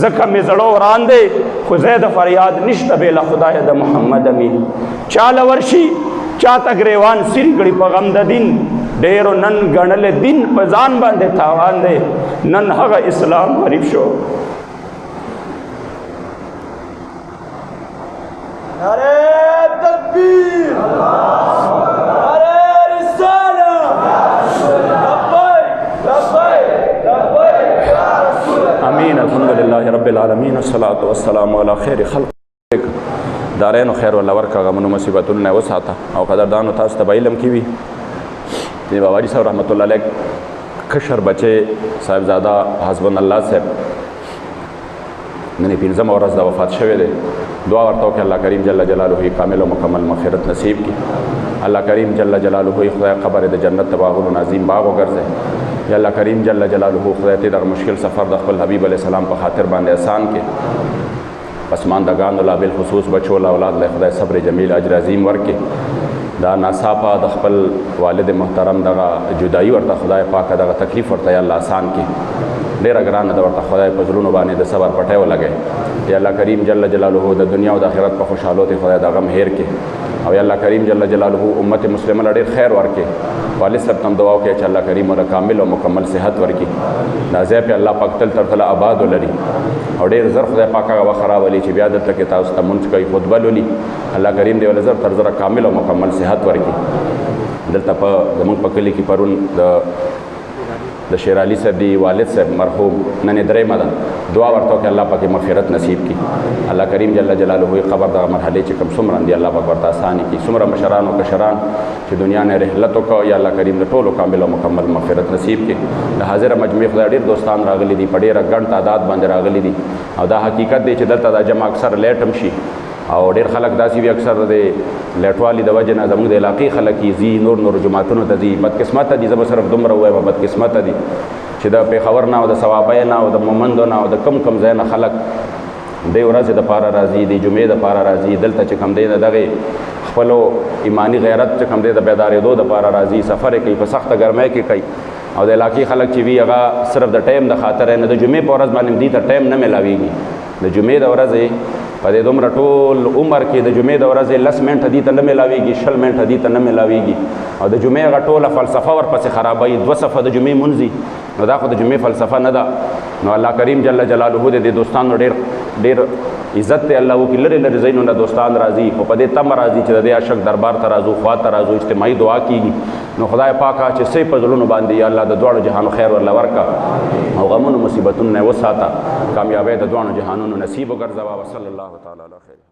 ځکه مې زړه وران دی. خو زه د فریاد نشته بې له خدایه د محمد امین. چاله ورشي چاته ګریوان سری کړي په غم د دین، ډېرو نن ګڼلې دین په ځان باندې تاوان دی. نن هغه اسلام غریب شو. نعرہ تکبیر، نعرہ رسالہ، لبیک لبیک لبیک یا رسول اللہ. امین. الحمدللہ رب العالمین والصلاة والسلام علی خیر خلق. دارین خیر ولا ورکا غمونو مصیبتونه وساته. او قدردانو تاسو ته علم کی وی دی بابا جی صاحب رحمت الله علیه کشر بچے صاحبزاده حسبن الله صاحب نن 15 ورځ د وفات شوه دی. دعا ورته وکړه الله کریم جل جلاله کامل او مکمل مغفرت نصیب کی. الله کریم جل جلاله خدای قبر د جنت باغونو نظیم باغ وګرځي. یا الله کریم جل جلاله خدای ته د مشکل سفر د خپل حبیب علیه السلام په خاطر باندې آسان کې. پسماندگان الله بالخصوص بچو اولاد له خدای صبر جمیل اجر عظیم ورکي. دا ناصافه د خپل والد محترم دغه جدائی ورته خدای پاک دغه تکلیف ورته الله آسان کی. ډیره ګرانه ده ورته خدای په زړونو باندې د صبر پټی ولګي. یا الله کریم جل جلاله د دنیا او د آخرت په خوشحالو ته خدای د غم هیر کې. او یا الله کریم جل جلاله امت مسلمه له ډیر خیر ورکي. والد صاحب تم دعا وکړئ چې الله کریم له کامل او مکمل صحت ورکي. دا ځای په الله پاک تل تر آباد ولري. او ډیر زر خدای پاک هغه خرابولي چې بیا دلته کې تاسو ته مونږ کوي خطبه لولي. الله کریم دې ول زر تر زر کامل او مکمل صحت ورکي. دلته په زمونږ په کلي کې پرون د شیر علي صاحب دی والد صاحب مرحوم نن درېمه ده. دعا ورته وکړئ الله پاک مغفرت نصیب کی. الله کریم جل جلاله قبر دغه مرحلې چې کوم څومره دي الله پاک ورته آساني کی. څومره مشران او کشران چې دنیا نه رحلت وکړ یا الله کریم د ټولو کامل او مکمل مغفرت نصیب کی. د حاضر مجموعه خدای ډېر دوستان راغلي دي، په ډېره ګڼ تعداد باندې راغلي دي. او دا حقیقت دی چې دلته دا جمع اکثر لیټم شي او ډېر خلک داسې وي اکثر د لیټوالي د وجې نه زموږ د علاقې خلک یې ځي نور جوماتونو ته ځي. بدقسمته دي، زه به صرف دومره ووایم بدقسمته دي چې د پېښور نه او د صوابۍ نه او د مومندو نه او د کم ځای نه خلک دې ورځې دپاره راځي، د جمعې دپاره راځي، دلته چې کوم دی د دغې خپلو ایماني غیرت چې کوم دی د بیدارېدو دپاره راځي، سفر یې کوي، په سخته ګرمۍ کې کوي. او د علاقې خلک چې وي هغه صرف د ټایم د خاطر نه د جمعې په ورځ باندې دې ته ټایم نه میلاویږي. د جمعې د ورځې په دې دومره ټول عمر کې د جمعې د ورځې 10 منټه دې ته نه میلاویږي، 20 منټه دې ته نه میلاویږي. او د جمعې هغه ټوله فلسفه ورپسې خرابوي. 2 صفه د جمعې مونځي، نو دا خو د جمعې فلسفه نه ده. نو الله کریم جل جلاله د دې دوستانو ډېر عزت دی. الله وکړي لرې لرې ځایونو نه دوستان راځي، خو په دې تمه راځي چې د دې عاشق دربار ته راځو، خوا ته راځو، اجتماعي دعا کېږي. نو خدای پاکه چې څه په زړونو باندې یا الله د دواړو جهانو خیر ورله ورکړه او غمونو مصیبتونو نه یې وساته، کامیابۍ د دواړو جهانونو نصیب وګرځوه. وصلی الله تعالی علی خیر.